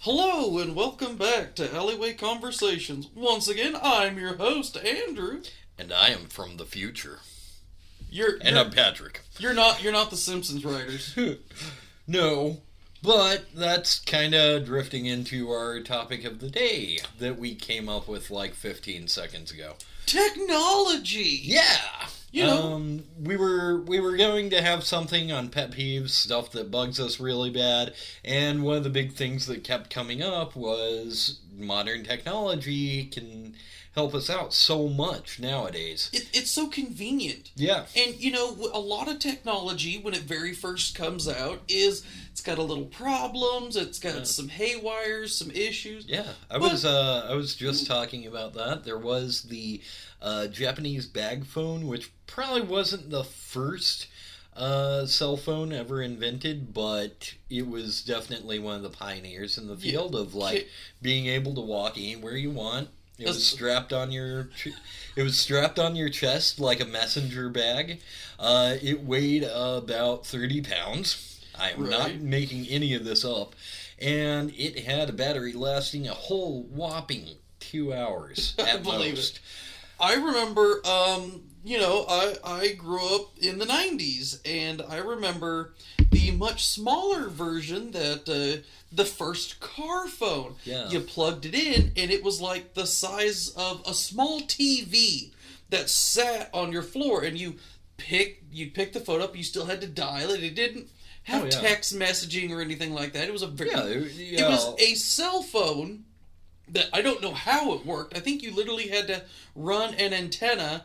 Hello and welcome back to Alleyway Conversations. Once again, I'm your host, Andrew. And I am from the future. You're I'm Patrick. You're not the Simpsons writers. No, but that's kind of drifting into our topic of the day that we came up with like 15 seconds ago. Technology. Yeah. You know, we were going to have something on pet peeves, stuff that bugs us really bad, and one of the big things that kept coming up was modern technology can help us out so much nowadays. it's so convenient. Yeah. And a lot of technology when it very first comes out it's got a little problems. It's got some haywires, some issues. Yeah, I was just talking about that. There was the Japanese bag phone, which probably wasn't the first cell phone ever invented, but it was definitely one of the pioneers in the field of being able to walk anywhere you want. It was strapped on your chest like a messenger bag. It weighed about 30 pounds. I am not making any of this up. And it had a battery lasting a whole whopping 2 hours at most. I remember, I grew up in the 90s, and I remember the much smaller version that the first car phone. Yeah. You plugged it in, and it was like the size of a small TV that sat on your floor, and you'd pick the phone up, you still had to dial it. It didn't have text messaging or anything like that. It was it was a cell phone that I don't know how it worked. I think you literally had to run an antenna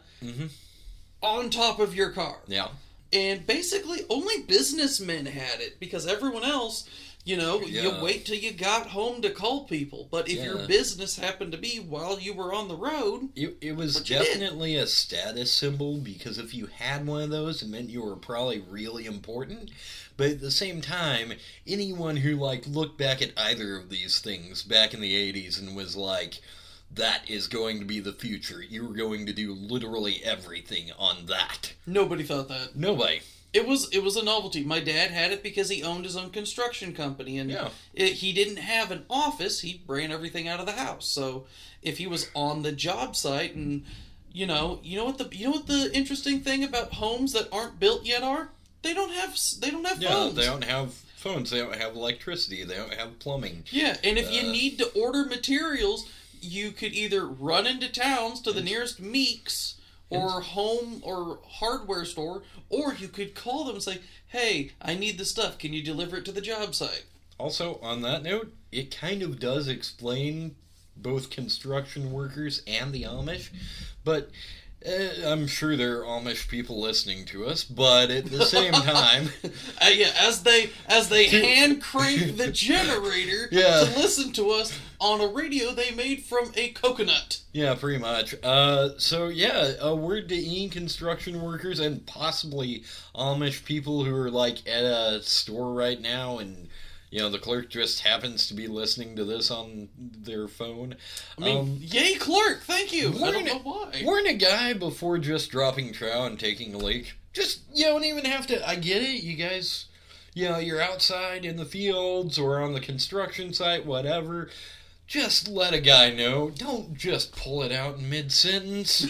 on top of your car. Yeah. And basically only businessmen had it because everyone else, you wait till you got home to call people. But if your business happened to be while you were on the road... It was definitely a status symbol because if you had one of those, it meant you were probably really important. But at the same time, anyone who looked back at either of these things back in the 80s and was like, that is going to be the future. You were going to do literally everything on that. Nobody thought that. Nobody. It was a novelty. My dad had it because he owned his own construction company, and he didn't have an office. He ran everything out of the house. So if he was on the job site, and you know what the interesting thing about homes that aren't built yet are? They don't have phones. They don't have phones. They don't have electricity. They don't have plumbing. Yeah, and if you need to order materials, you could either run into towns to the nearest Meeks or home or hardware store, or you could call them and say, hey, I need the stuff. Can you deliver it to the job site? Also, on that note, it kind of does explain both construction workers and the Amish, but I'm sure there are Amish people listening to us, but at the same time... as they hand crank the generator to listen to us on a radio they made from a coconut. Yeah, pretty much. A word to any construction workers and possibly Amish people who are at a store right now and the clerk just happens to be listening to this on their phone. I mean, yay, clerk! Thank you. I don't know why. Warn a guy before just dropping trout and taking a leak. Just, you don't even have to... I get it, you guys... you're outside in the fields or on the construction site, whatever. Just let a guy know. Don't just pull it out in mid-sentence.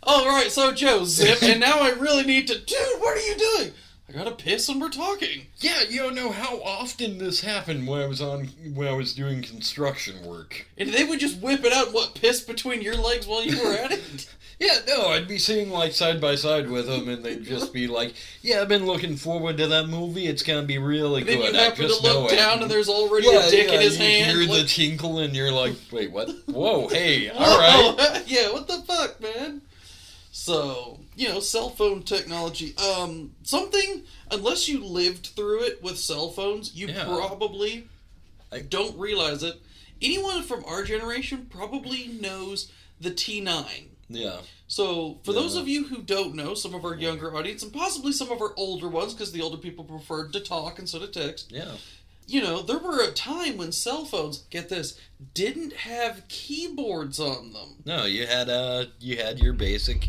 Alright, so Joe, zip, and now I really need to... Dude, what are you doing? I gotta piss when we're talking. Yeah, you don't know how often this happened when I was doing construction work. And they would just whip it out and piss between your legs while you were at it? Yeah, no, I'd be sitting side by side with them and they'd just be like, yeah, I've been looking forward to that movie, it's gonna be really good. And then you happen to look down and there's already a dick in his hand. You hear the tinkle and you're like, wait, what? Whoa, hey, alright. Yeah, what the fuck, man? So, cell phone technology. Something, unless you lived through it with cell phones, you probably don't realize it. Anyone from our generation probably knows the T9. Yeah. So, for those of you who don't know, some of our younger audience, and possibly some of our older ones, because the older people preferred to talk instead of text. Yeah. There were a time when cell phones, get this, didn't have keyboards on them. No, you had your basic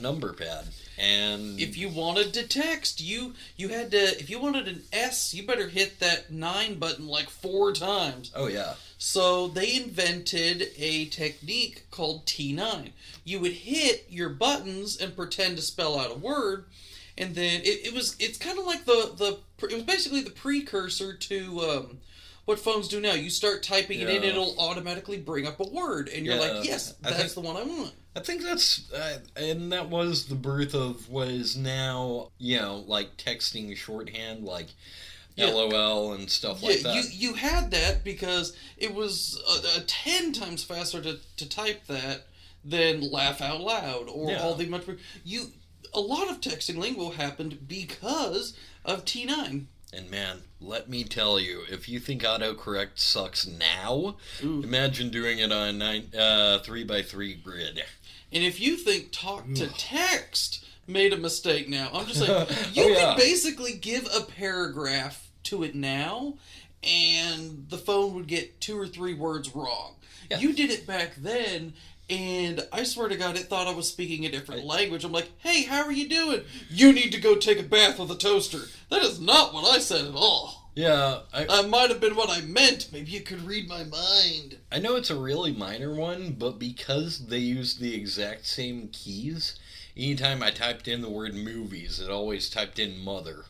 number pad. And if you wanted to text, you had to, if you wanted an S, you better hit that 9 button like 4 times. Oh, yeah. So they invented a technique called T9. You would hit your buttons and pretend to spell out a word, and then it's kind of like it was basically the precursor to what phones do now. You start typing it in, it'll automatically bring up a word, and you're like, yes, that's the one I want. I think that's, and that was the birth of what is now, like texting shorthand, like LOL and stuff like that. You had that because it was 10 times faster to type that than laugh out loud or all the much. A lot of texting lingo happened because of T9. And man, let me tell you, if you think autocorrect sucks now, imagine doing it on a 3x3 grid. And if you think talk to text made a mistake now, I'm just saying, you can basically give a paragraph to it now, and the phone would get 2 or 3 words wrong. Yeah. You did it back then, and I swear to God, it thought I was speaking a different language. I'm like, hey, how are you doing? You need to go take a bath with a toaster. That is not what I said at all. Yeah. That might have been what I meant. Maybe you could read my mind. I know it's a really minor one, but because they used the exact same keys, anytime I typed in the word movies, it always typed in mother.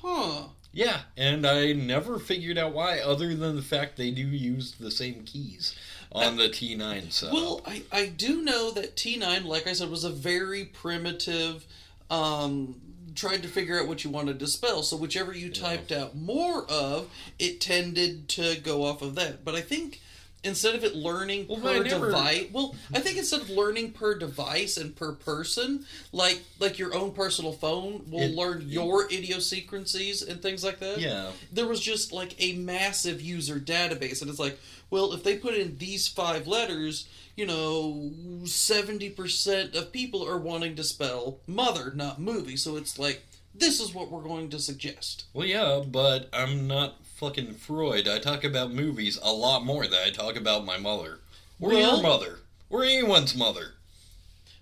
Huh. Yeah, and I never figured out why, other than the fact they do use the same keys on the T9 setup. Well, I do know that T9, like I said, was a very primitive, trying to figure out what you wanted to spell. So whichever you typed out more of, it tended to go off of that. But I think instead of it learning per device, I think instead of learning per device and per person, like your own personal phone will learn your idiosyncrasies and things like that. Yeah. There was just like a massive user database, and it's like, well, if they put in these 5 letters, 70% of people are wanting to spell mother, not movie. So it's like, this is what we're going to suggest. Well, yeah, but I'm not fucking Freud. I talk about movies a lot more than I talk about my mother. Or your mother. Or anyone's mother.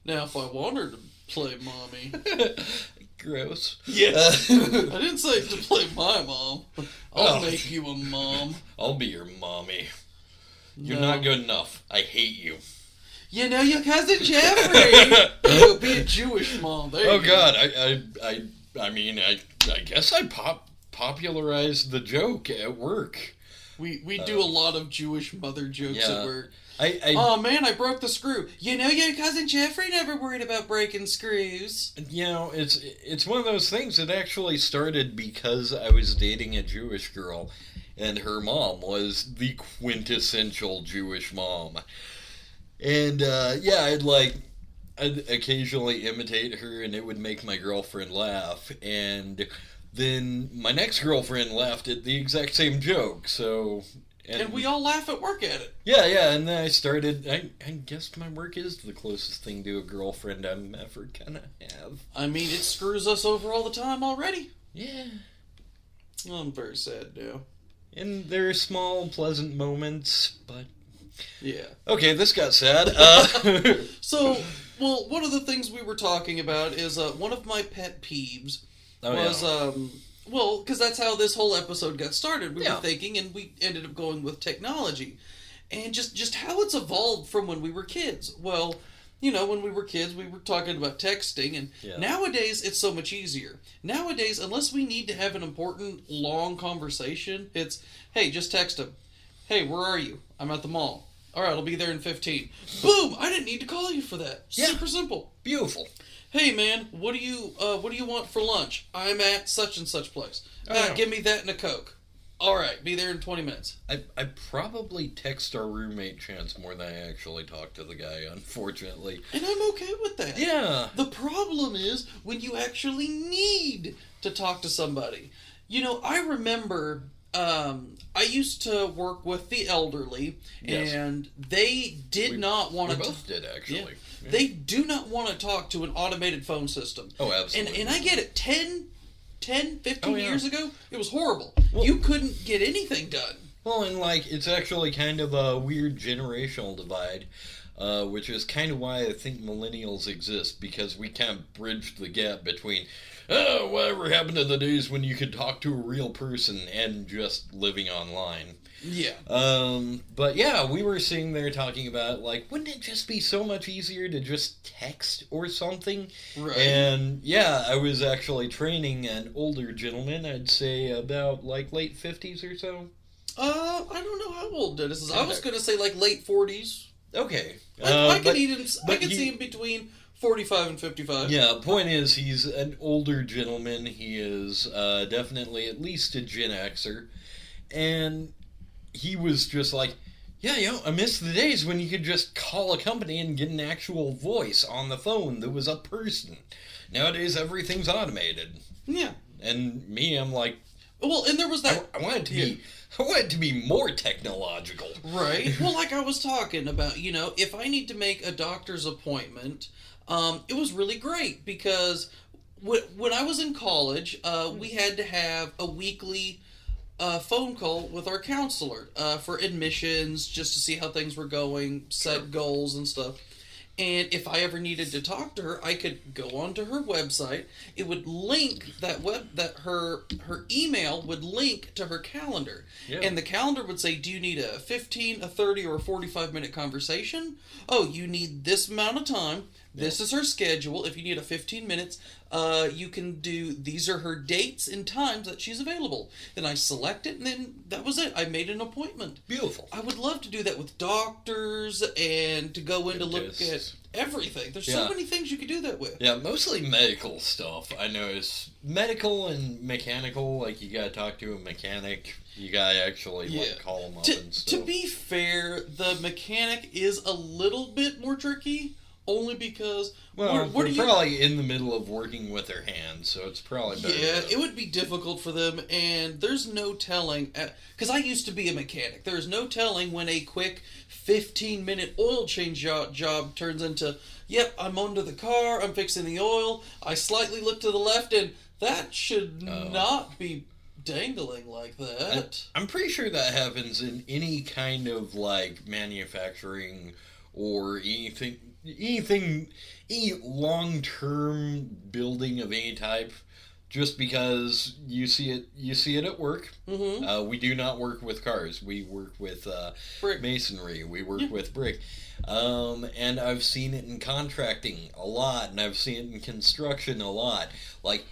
Now, if I want her to play mommy. Gross. Yeah. I didn't say to play my mom. I'll make you a mom. I'll be your mommy. You're not good enough. I hate you. You know your cousin Jeffrey. You'll be a Jewish mom. There you God, I mean, I guess I popularized the joke at work. We do a lot of Jewish mother jokes at work. Oh man, I broke the screw. You know your cousin Jeffrey never worried about breaking screws. It's one of those things that actually started because I was dating a Jewish girl, and her mom was the quintessential Jewish mom. And I'd occasionally imitate her, and it would make my girlfriend laugh. And then my next girlfriend laughed at the exact same joke. And we all laugh at work at it. Yeah, and then I started, I guess my work is the closest thing to a girlfriend I'm ever gonna have. I mean, it screws us over all the time already. Yeah. I'm very sad now. And there are small, pleasant moments, but... Yeah. Okay, this got sad. So, one of the things we were talking about is one of my pet peeves because that's how this whole episode got started. We were thinking, and we ended up going with technology. And just how it's evolved from when we were kids. Well, when we were kids, we were talking about texting, and nowadays it's so much easier. Nowadays, unless we need to have an important, long conversation, it's, hey, just text them. Hey, where are you? I'm at the mall. All right, I'll be there in 15. Boom! I didn't need to call you for that. Super simple. Beautiful. Hey, man, what do you want for lunch? I'm at such and such place. Give me that and a Coke. All right, be there in 20 minutes. I probably text our roommate Chance more than I actually talk to the guy, unfortunately. And I'm okay with that. Yeah. The problem is when you actually need to talk to somebody. I remember... I used to work with the elderly, and they did not want to... We both did, actually. Yeah. They do not want to talk to an automated phone system. Oh, absolutely. And I get it. 15 years ago, it was horrible. You couldn't get anything done. Well, and, it's actually kind of a weird generational divide. which is kind of why I think millennials exist, because we kind of bridged the gap between, oh, whatever happened to the days when you could talk to a real person and just living online. Yeah. But yeah, we were sitting there talking about, like, wouldn't it just be so much easier to just text or something? Right. And yeah, I was actually training an older gentleman, I'd say about, like, late 50s or so. I don't know how old Dennis is. I was going to say, like, late 40s. Okay. I can see him between 45 and 55. Yeah, point is, he's an older gentleman. He is definitely at least a Gen Xer. And he was just like, yeah, I miss the days when you could just call a company and get an actual voice on the phone that was a person. Nowadays, everything's automated. Yeah. And me, I'm like, well, and there was that. I want it to be more technological. Right. Well, like I was talking about, if I need to make a doctor's appointment, it was really great because when I was in college, we had to have a weekly phone call with our counselor for admissions, just to see how things were going, set goals and stuff. And if I ever needed to talk to her, I could go onto her website. It would link her email would link to her calendar. Yeah. And the calendar would say, do you need a 15, a 30, or a 45-minute conversation? Oh, you need this amount of time. This is her schedule. If you need a 15 minutes, you can do, these are her dates and times that she's available. Then I select it, and then that was it. I made an appointment. Beautiful. I would love to do that with doctors and to go in to look at everything. There's so many things you could do that with. Yeah, mostly medical stuff. I notice medical and mechanical, like you gotta talk to a mechanic. You gotta actually call them up and stuff. To be fair, the mechanic is a little bit more tricky. Only because... Well, we're probably in the middle of working with their hands, so it's probably better. Yeah, it would be difficult for them, and there's no telling... Because I used to be a mechanic. There's no telling when a quick 15-minute oil change job turns into, yep, I'm onto the car, I'm fixing the oil, I slightly look to the left, and that should not be dangling like that. I'm pretty sure that happens in any kind of, like, manufacturing or any long-term building of any type, just because you see it at work. Mm-hmm. We do not work with cars. We work with masonry. We work with brick. And I've seen it in contracting a lot, and I've seen it in construction a lot. Like,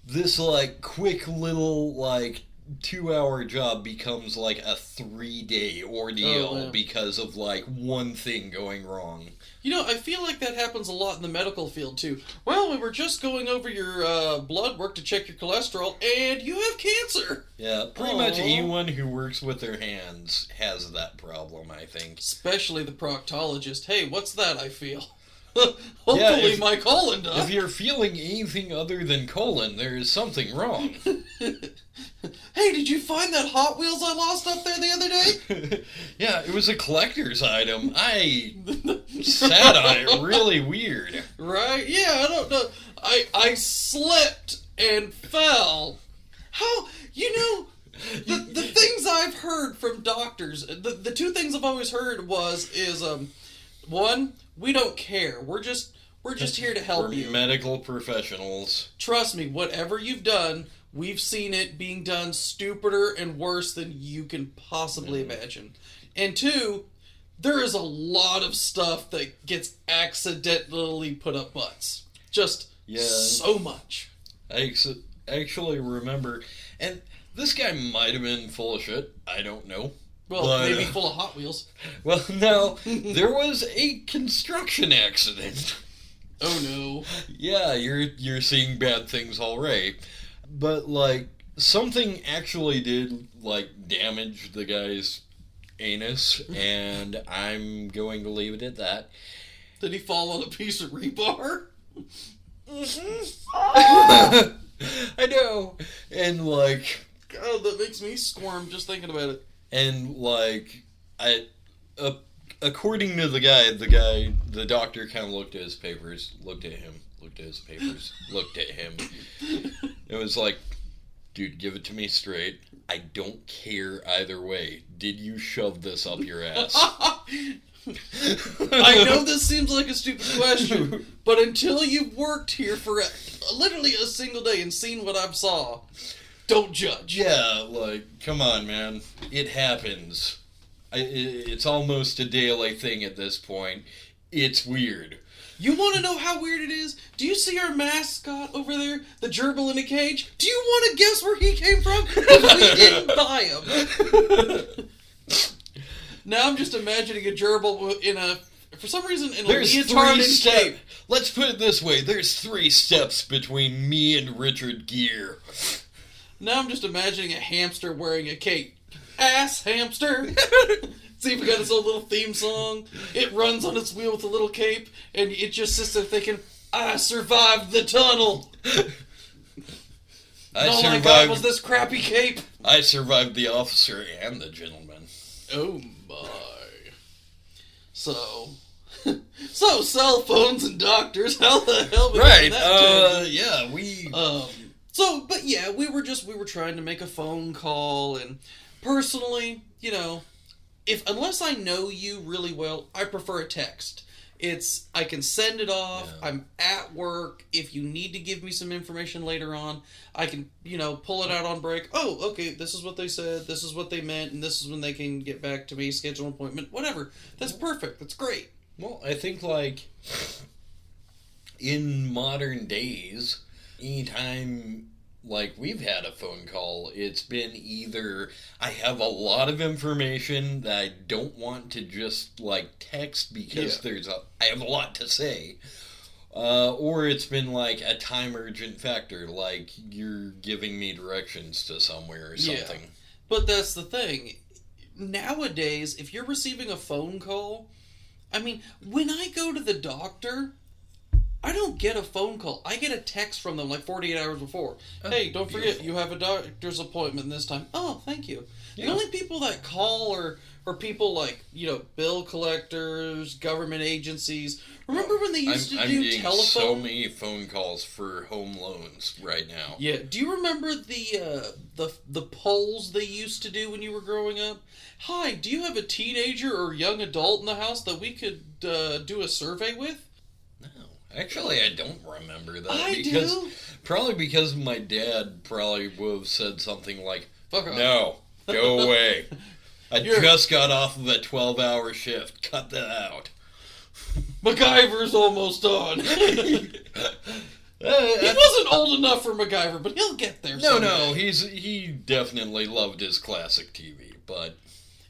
this, like, quick little, like, 2-hour job becomes like a 3-day ordeal because of like one thing going wrong. I feel like that happens a lot in the medical field too. Well, we were just going over your blood work to check your cholesterol, and you have cancer. Yeah, pretty much anyone who works with their hands has that problem, I think. Especially the proctologist. Hey, what's that I feel? Hopefully my colon does. If you're feeling anything other than colon, there is something wrong. Hey, did you find that Hot Wheels I lost up there the other day? Yeah, it was a collector's item. I sat on it really weird. Right? Yeah, I don't know. I slipped and fell. How? The things I've heard from doctors, the two things I've always heard is one, we don't care. We're just here to help you. We're medical professionals. Trust me, whatever you've done, we've seen it being done stupider and worse than you can possibly imagine. And two, there is a lot of stuff that gets accidentally put up butts. Just so much. I actually remember, and this guy might have been full of shit. I don't know. Well, maybe full of Hot Wheels. Well, no, there was a construction accident. Oh no. Yeah, you're seeing bad things all right. But, like, something actually did, like, damage the guy's anus, and I'm going to leave it at that. Did he fall on a piece of rebar? I know. And, like... God, that makes me squirm just thinking about it. And, like, according to the doctor kind of looked at his papers, looked at him, looked at his papers, looked at him. It was like, dude, give it to me straight. I don't care either way. Did you shove this up your ass? I know this seems like a stupid question, but until you've worked here for literally a single day and seen what I saw, don't judge. Yeah, like, come on, man. It happens. It's almost a daily thing at this point. It's weird. You want to know how weird it is? Do you see our mascot over there, the gerbil in a cage? Do you want to guess where he came from? Because we didn't buy him. Now I'm just imagining a gerbil for some reason, in a leotard and cape. Let's put it this way. There's 3 steps between me and Richard Gere. Now I'm just imagining a hamster wearing a cape. Ass hamster! It's even got its own little theme song. It runs on its wheel with a little cape, and it just sits there thinking, I survived the tunnel! My God, was this crappy cape? I survived the officer and the gentleman. Oh my. So cell phones and doctors, how the hell did that yeah, we... But yeah, we were trying to make a phone call, and personally, unless I know you really well, I prefer a text. I can send it off. Yeah. I'm at work. If you need to give me some information later on, I can, pull it out on break. Oh, okay, this is what they said, this is what they meant, and this is when they can get back to me, schedule an appointment, whatever. That's perfect. That's great. Well, I think, like, in modern days, anytime, like, we've had a phone call, it's been either I have a lot of information that I don't want to just, like, text because I have a lot to say, or it's been, like, a time urgent factor, like you're giving me directions to somewhere or something. Yeah. But that's the thing. Nowadays, if you're receiving a phone call, I mean, when I go to the doctor, I don't get a phone call. I get a text from them like 48 hours before. Hey, don't forget, you have a doctor's appointment this time. Oh, thank you. Yeah. The only people that call are people like, bill collectors, government agencies. Remember when they used to do telephone? So many phone calls for home loans right now. Yeah. Do you remember the polls they used to do when you were growing up? Hi, do you have a teenager or young adult in the house that we could do a survey with? Actually, I don't remember that. I do. Probably because my dad probably would have said something like, no, go away. I just got off of a 12-hour shift. Cut that out. MacGyver's almost on. He wasn't old enough for MacGyver, but he'll get there someday. No, he definitely loved his classic TV, but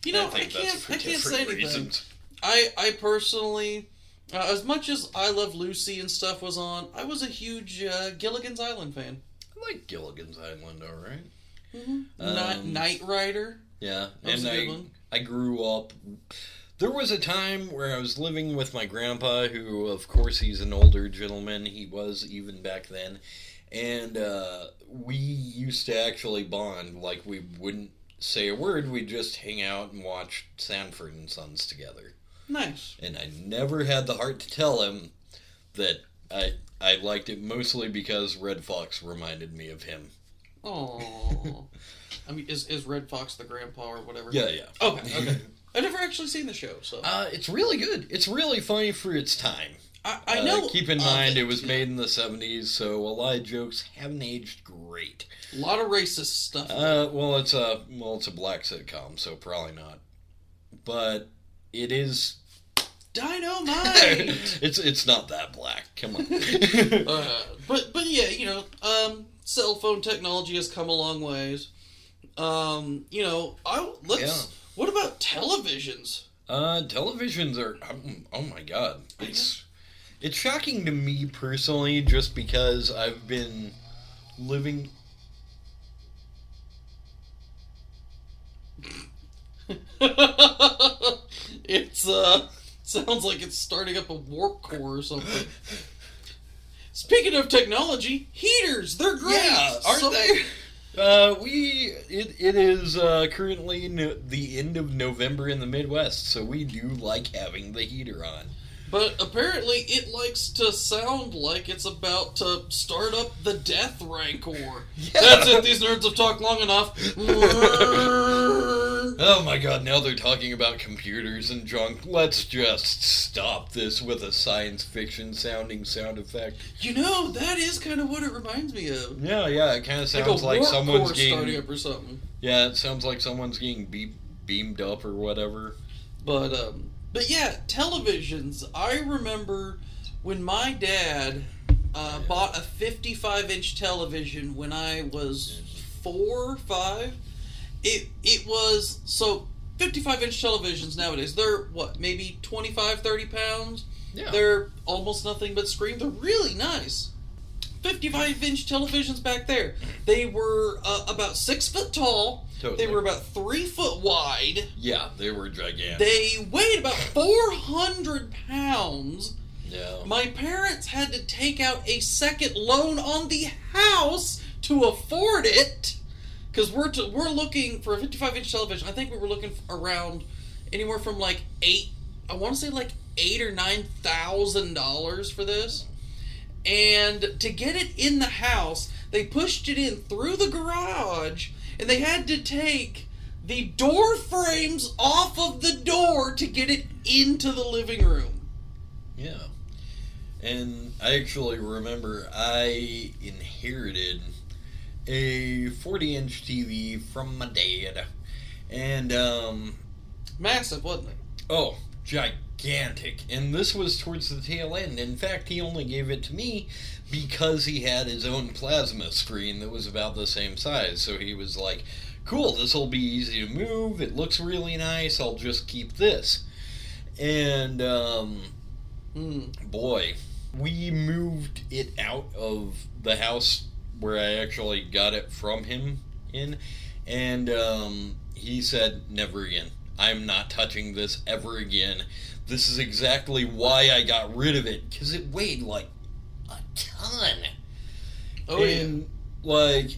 I can't say anything. Reasons. I personally... as much as I Love Lucy and stuff was on, I was a huge Gilligan's Island fan. I like Gilligan's Island, alright. Mm-hmm. Knight Rider. Yeah, and I grew up... There was a time where I was living with my grandpa, who, of course, he's an older gentleman. He was even back then. And we used to actually bond. Like, we wouldn't say a word. We'd just hang out and watch Sanford and Sons together. Nice. And I never had the heart to tell him that I liked it mostly because Red Fox reminded me of him. Oh. I mean, is Red Fox the grandpa or whatever? Yeah. Okay. I've never actually seen the show, so... it's really good. It's really funny for its time. I know... Keep in mind, it was made in the 70s, so a lot of jokes haven't aged great. A lot of racist stuff. It's a black sitcom, so probably not. But... It is dynamite. It's not that black. Come on. But yeah, cell phone technology has come a long ways. What about televisions? Televisions are oh my God. It's shocking to me personally, just because I've been living. It's sounds like it's starting up a warp core or something. Speaking of technology, heaters, they're great. Yeah, aren't they? It is currently the end of November in the Midwest, so we do like having the heater on. But apparently it likes to sound like it's about to start up the Death Rancor. Yeah. That's it, these nerds have talked long enough. Oh my god, now they're talking about computers and junk. Let's just stop this with a science fiction sounding sound effect. You know, that is kind of what it reminds me of. Yeah, it kind of sounds like someone's getting... starting up or something. Yeah, it sounds like someone's getting beamed up or whatever. But yeah, televisions. I remember when my dad bought a 55-inch television when I was 4 or 5. It was, so 55-inch televisions nowadays, they're what, maybe 25, 30 pounds? Yeah. They're almost nothing but screen. They're really nice. 55-inch televisions back there. They were about 6 foot tall. Totally. They were about 3 foot wide. Yeah, they were gigantic. They weighed about 400 pounds. Yeah. My parents had to take out a second loan on the house to afford it. Because we're looking for a 55-inch television. I think we were looking around anywhere from like $8 or $9,000 for this. And to get it in the house, they pushed it in through the garage, and they had to take the door frames off of the door to get it into the living room. Yeah. And I actually remember I inherited a 40-inch TV from my dad. And, massive, wasn't it? Oh, gigantic. And this was towards the tail end. In fact, he only gave it to me because he had his own plasma screen that was about the same size. So he was like, cool, this will be easy to move. It looks really nice. I'll just keep this. And, boy, we moved it out of the house where I actually got it from him in. And, he said, never again. I'm not touching this ever again. This is exactly why I got rid of it, because it weighed like a ton. Oh, and, like,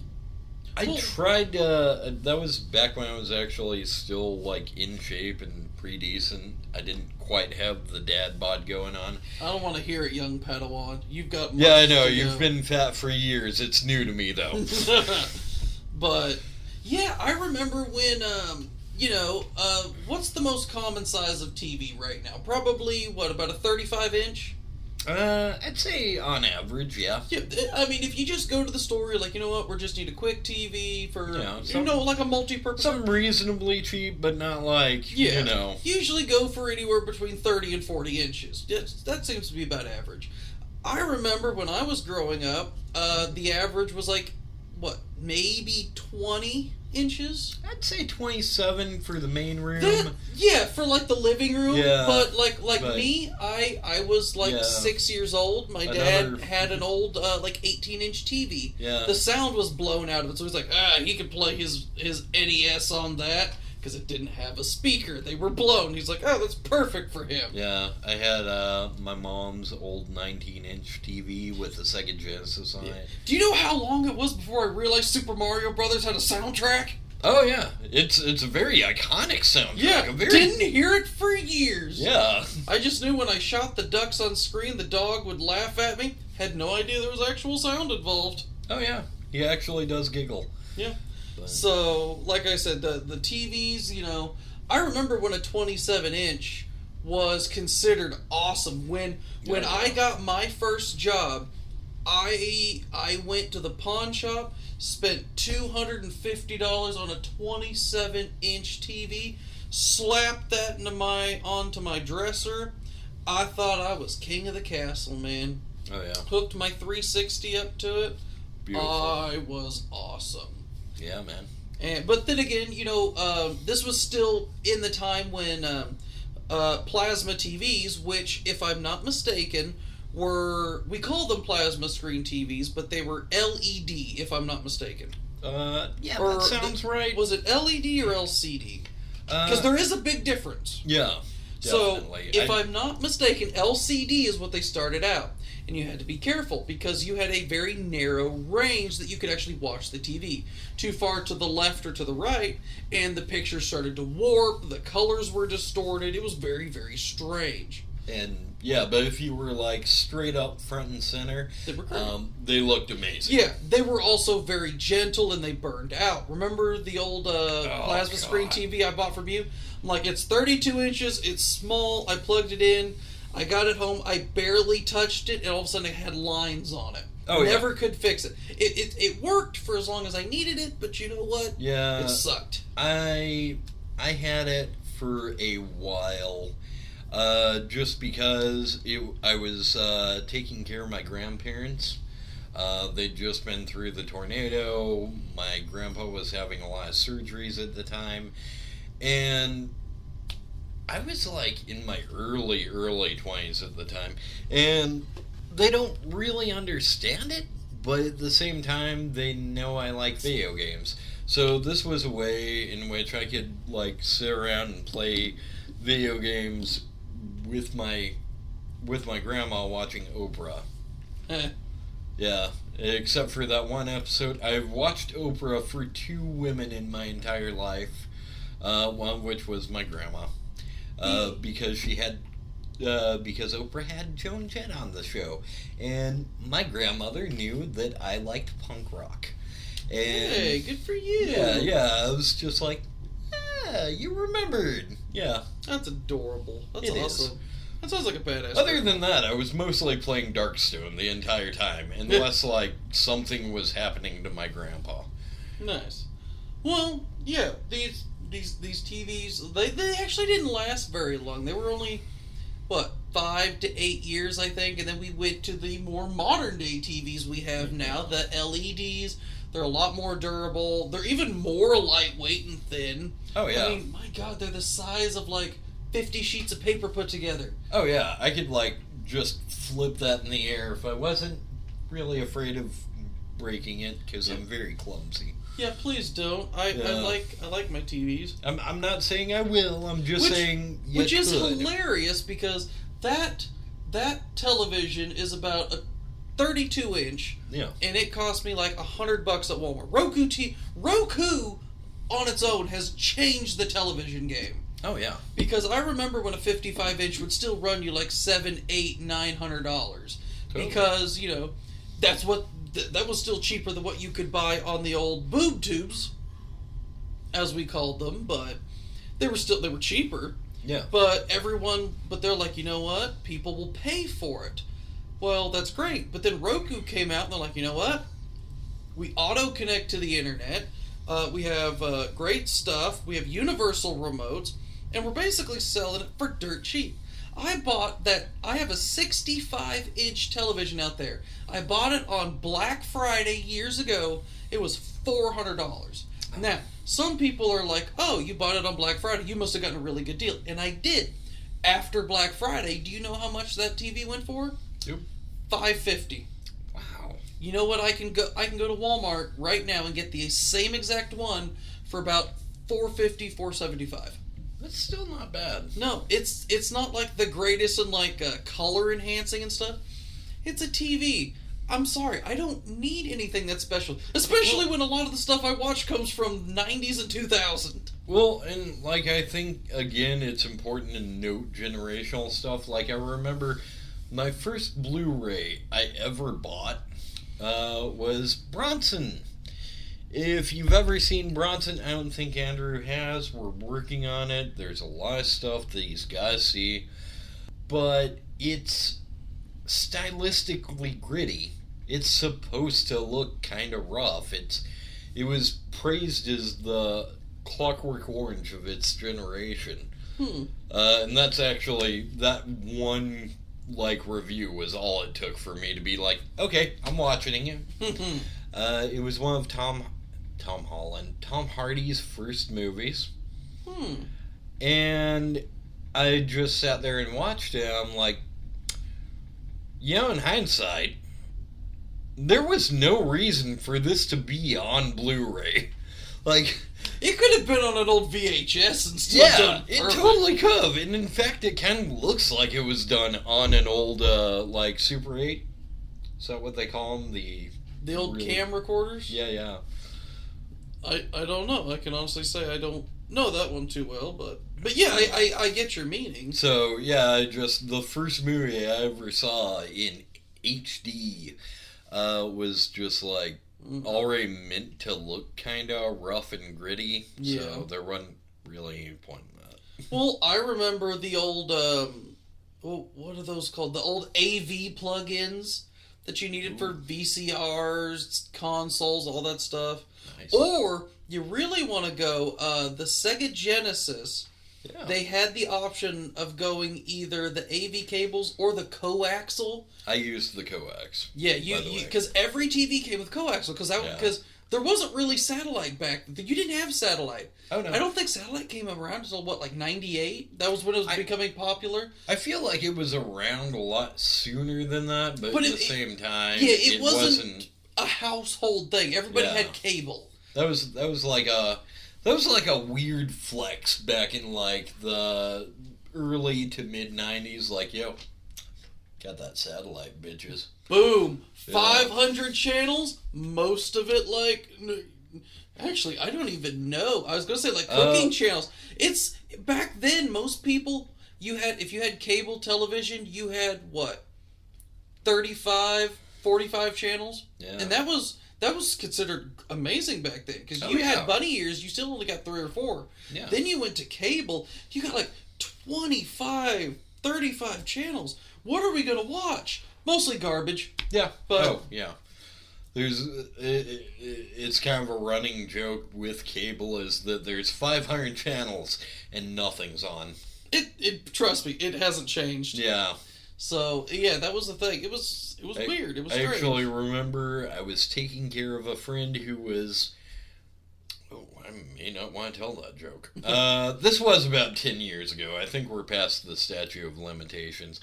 I tried, that was back when I was actually still, like, in shape and pretty decent. I didn't quite have the dad bod going on. I don't want to hear it, young Padawan. You've got Yeah, I know. You've been fat for years. It's new to me, though. But, yeah, I remember when, what's the most common size of TV right now? Probably, about a 35-inch? I'd say on average, yeah. Yeah, I mean, if you just go to the store, you're like, you know what, we just need a quick TV for, like a multi-purpose. Something reasonably cheap, but not like, Usually go for anywhere between 30 and 40 inches. That seems to be about average. I remember when I was growing up, the average was like, maybe 20 inches? I'd say 27 for the main room. For like the living room. Yeah, but me, I was like 6 years old. My dad had an old 18-inch TV. Yeah. The sound was blown out of it, so he's like, he could play his NES on that because it didn't have a speaker. They were blown. He's like, that's perfect for him. Yeah, I had my mom's old 19-inch TV with a Sega Genesis on it. Do you know how long it was before I realized Super Mario Brothers had a soundtrack? Oh yeah, it's a very iconic soundtrack. Yeah, didn't hear it for years. Yeah. I just knew when I shot the ducks on screen, the dog would laugh at me. Had no idea there was actual sound involved. Oh yeah, he actually does giggle. Yeah. So, like I said, the TVs, I remember when a 27-inch was considered awesome. When I got my first job, I went to the pawn shop, spent $250 on a 27-inch TV, slapped that onto my dresser. I thought I was king of the castle, man. Oh yeah. Hooked my 360 up to it. Beautiful. I was awesome. Yeah, man. But then again, this was still in the time when plasma TVs, which, if I'm not mistaken, we call them plasma screen TVs, but they were LED, if I'm not mistaken. That sounds right. Was it LED or LCD? Because there is a big difference. Yeah, definitely. So, if I'm not mistaken, LCD is what they started out. And you had to be careful because you had a very narrow range that you could actually watch the TV. Too far to the left or to the right, and the picture started to warp, the colors were distorted. It was very, very strange. And yeah, but if you were like straight up front and center, they looked amazing. Yeah, they were also very gentle and they burned out. Remember the old plasma screen TV I bought from you? I'm like, it's 32 inches, it's small, I plugged it in, I got it home, I barely touched it, and all of a sudden it had lines on it. Never could fix it. It worked for as long as I needed it, but you know what? Yeah. It sucked. I had it for a while. Just because I was taking care of my grandparents. They'd just been through the tornado. My grandpa was having a lot of surgeries at the time. And I was like in my early 20s at the time. And they don't really understand it, but at the same time, they know I like video games. So this was a way in which I could like sit around and play video games with my grandma watching Oprah. Yeah, except for that one episode. I've watched Oprah for 2 women in my entire life. One of which was my grandma. Because Oprah had Joan Jett on the show. And my grandmother knew that I liked punk rock. And hey, good for you. Yeah, I was just like, you remembered. Yeah. That's adorable. That's awesome. Is. That sounds like a badass. Other than that, I was mostly playing Darkstone the entire time, unless like something was happening to my grandpa. Nice. Well, yeah, these TVs, they actually didn't last very long. They were only, 5 to 8 years, I think, and then we went to the more modern day TVs we have now, the LEDs. They're a lot more durable. They're even more lightweight and thin. Oh, yeah. I mean, my God, they're the size of, 50 sheets of paper put together. Oh, yeah. I could, just flip that in the air if I wasn't really afraid of breaking it, because I'm very clumsy. Yeah, please don't. I like my TVs. I'm not saying I will. I'm just saying you Which is could. hilarious, because that television is about a 32-inch. Yeah. And it cost me $100 at Walmart. Roku on its own has changed the television game. Oh yeah. Because I remember when a 55-inch would still run you $700, $800, $900. Totally. Because, that was still cheaper than what you could buy on the old boob tubes, as we called them, but they were cheaper. Yeah. But they're like, you know what? People will pay for it. Well, that's great. But then Roku came out and they're like, you know what? We auto-connect to the internet. We have great stuff. We have universal remotes. And we're basically selling it for dirt cheap. I have a 65-inch television out there. I bought it on Black Friday years ago. It was $400. Now, some people are like, oh, you bought it on Black Friday. You must have gotten a really good deal. And I did. After Black Friday, do you know how much that TV went for? Yep. $550. Wow. You know what? I can go to Walmart right now and get the same exact one for about $450, $475. That's still not bad. No, it's not the greatest in color enhancing and stuff. It's a TV. I'm sorry, I don't need anything that's special. Especially when a lot of the stuff I watch comes from 90s and 2000. Well, and I think again it's important to note generational stuff. I remember my first Blu-ray I ever bought was Bronson. If you've ever seen Bronson, I don't think Andrew has. We're working on it. There's a lot of stuff that he's got to see. But it's stylistically gritty. It's supposed to look kind of rough. It was praised as the Clockwork Orange of its generation. And that's actually, that one review was all it took for me to be like, okay, I'm watching it. It was one of Tom Hardy's first movies. And I just sat there and watched it. I'm like, in hindsight, there was no reason for this to be on Blu-ray. It could have been on an old VHS and still done perfect. It totally could have. And in fact, it kind of looks like it was done on an old, Super 8. Is that what they call them? The old cam recorders? Yeah. I don't know. I can honestly say I don't know that one too well, but yeah, I get your meaning. So yeah, just the first movie I ever saw in HD was just like already meant to look kind of rough and gritty. Yeah. So there wasn't really any point in that. Well, I remember the old what are those called? The old AV plugins that you needed for VCRs, consoles, all that stuff. Nice. Or you really want to go the Sega Genesis. Yeah. They had the option of going either the AV cables or the coaxial. I used the coax. Yeah, because every TV came with coaxial because there wasn't really satellite back then. You didn't have satellite. Oh no. I don't think satellite came around until like 98? That was when it was becoming popular. I feel like it was around a lot sooner than that, but at the same time, it wasn't a household thing. Everybody had cable. That was like a weird flex back in like the early to mid 90s. Like, yo, got that satellite, bitches. Boom, 500 channels. Most of it like. Actually, I don't even know. I was gonna say like cooking channels. It's back then. Most people if you had cable television, you had what 35, 45 channons, and that was considered amazing back then because you had bunny ears. You still only got 3 or 4. Yeah. Then you went to cable. You got like 25, 35 channels. What are we gonna watch? Mostly garbage. Yeah. But it's kind of a running joke with cable is that there's 500 channels and nothing's on. It trust me, it hasn't changed. Yeah. So yeah, that was the thing. It was weird. It was strange. I actually remember I was taking care of a friend who was. Oh, I may not want to tell that joke. This was about 10 years ago. I think we're past the statute of limitations.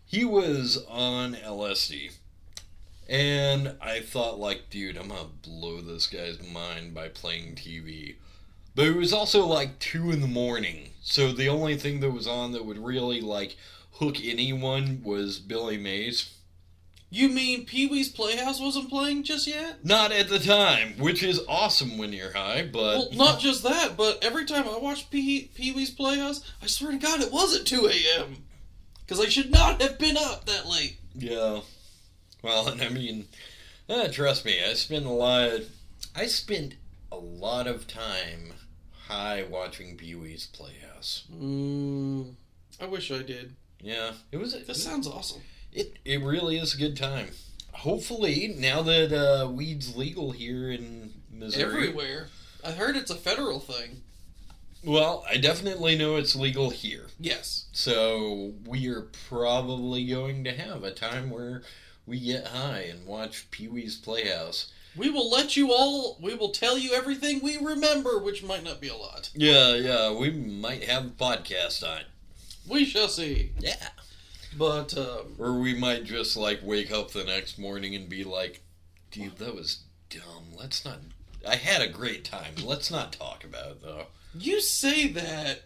He was on LSD. And I thought, like, dude, I'm gonna blow this guy's mind by playing TV. But it was also like 2 in the morning. So the only thing that was on that would really, like, hook anyone was Billy Mays. You mean Pee-wee's Playhouse wasn't playing just yet? Not at the time, which is awesome when you're high, but... Well, not just that, but every time I watch Pee-wee's Playhouse, I swear to God it was at 2 a.m. Because I should not have been up that late. Yeah. Well, and I mean, trust me, I spent a lot of time high watching Pee-wee's Playhouse. I wish I did. Yeah, That sounds awesome. It really is a good time. Hopefully, now that weed's legal here in Missouri. Everywhere. I heard it's a federal thing. Well, I definitely know it's legal here. Yes. So, we are probably going to have a time where we get high and watch Pee-wee's Playhouse. We will tell you everything we remember, which might not be a lot. Yeah, we might have a podcast on it. We shall see. Yeah. But, or we might just, like, wake up the next morning and be like, dude, that was dumb. I had a great time. Let's not talk about it, though. You say that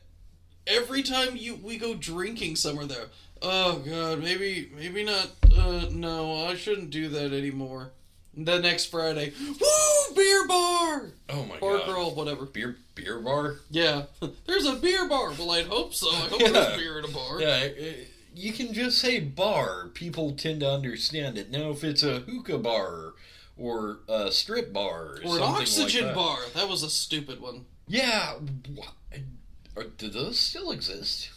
every time we go drinking somewhere there. Oh, God, maybe not, no, I shouldn't do that anymore. The next Friday, woo, beer bar! Oh, my bar God. Girl, whatever. Beer bar? Yeah. There's a beer bar. Well, I'd hope so. I hope there's beer at a bar. Yeah, you can just say bar. People tend to understand it. Now, if it's a hookah bar or a strip bar or an oxygen bar. That was a stupid one. Yeah. Do those still exist?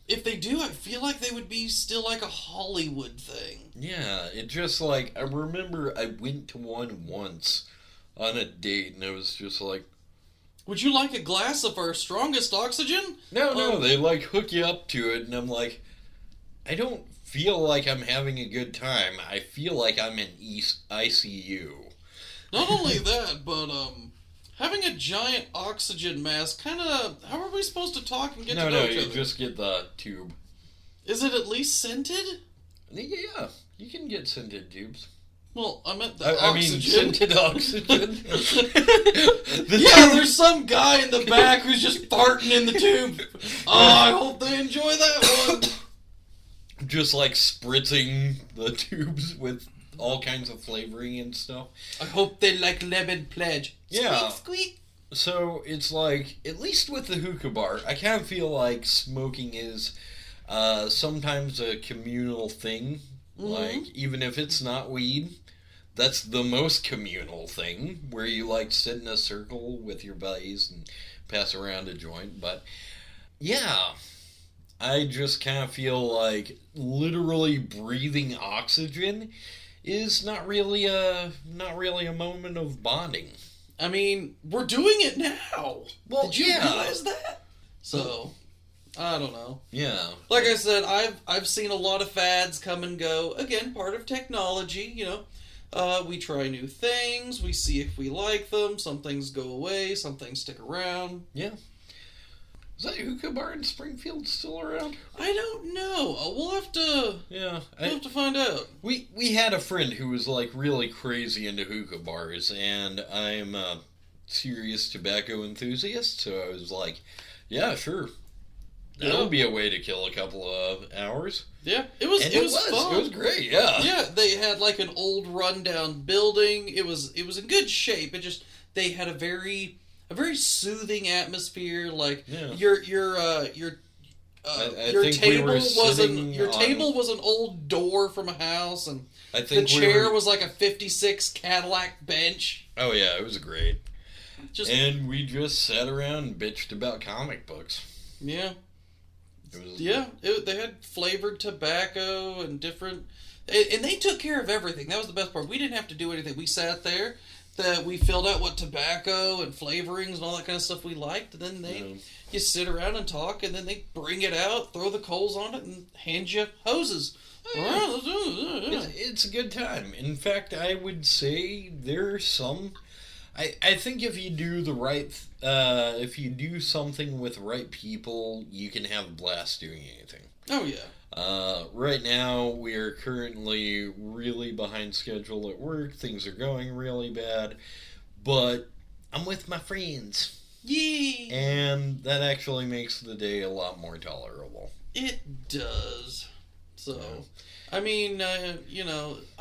If they do, I feel like they would be still like a Hollywood thing. Yeah, it just like, I remember I went to one once on a date and it was just like, would you like a glass of our strongest oxygen? No, they like hook you up to it and I'm like, I don't feel like I'm having a good time. I feel like I'm in ICU. Not only that, but having a giant oxygen mask, kind of, how are we supposed to talk and get to know each other? No, you just get the tube. Is it at least scented? Yeah, you can get scented tubes. Well, I meant the oxygen. I mean, scented oxygen. There's some guy in the back who's just farting in the tube. Oh, I hope they enjoy that one. Just like spritzing the tubes with all kinds of flavoring and stuff. I hope they like lemon pledge. Yeah. Squeak, squeak. So it's like, at least with the hookah bar, I kind of feel like smoking is sometimes a communal thing. Mm-hmm. Like, even if it's not weed, that's the most communal thing, where you like sit in a circle with your buddies and pass around a joint. But yeah, I just kind of feel like literally breathing oxygen is not really a moment of bonding. I mean, we're doing it now. Well, Did you yeah. realize that? So, I don't know. Yeah. Like I said, I've seen a lot of fads come and go. Again, part of technology, you know. We try new things, we see if we like them, some things go away, some things stick around. Yeah. Is that hookah bar in Springfield still around? I don't know. We'll have to find out. We had a friend who was like really crazy into hookah bars, and I'm a serious tobacco enthusiast, so I was like, yeah, sure. That'll be a way to kill a couple of hours. Yeah, it was fun. It was great, yeah. Yeah, they had like an old rundown building. It was in good shape. They had a very soothing atmosphere. Like your table was an old door from a house, and the chair was like a '56 Cadillac bench. Oh yeah, it was great. And we just sat around and bitched about comic books. Yeah. They had flavored tobacco and different, and they took care of everything. That was the best part. We didn't have to do anything. We sat there, we filled out what tobacco and flavorings and all that kind of stuff we liked. And then you sit around and talk, and then they bring it out, throw the coals on it, and hand you hoses. It's a good time. In fact, I would say there's some. I think if you do if you do something with the right people, you can have a blast doing anything. Oh yeah. Right now, we are currently really behind schedule at work. Things are going really bad, but I'm with my friends. Yay! And that actually makes the day a lot more tolerable. It does. So, I mean, I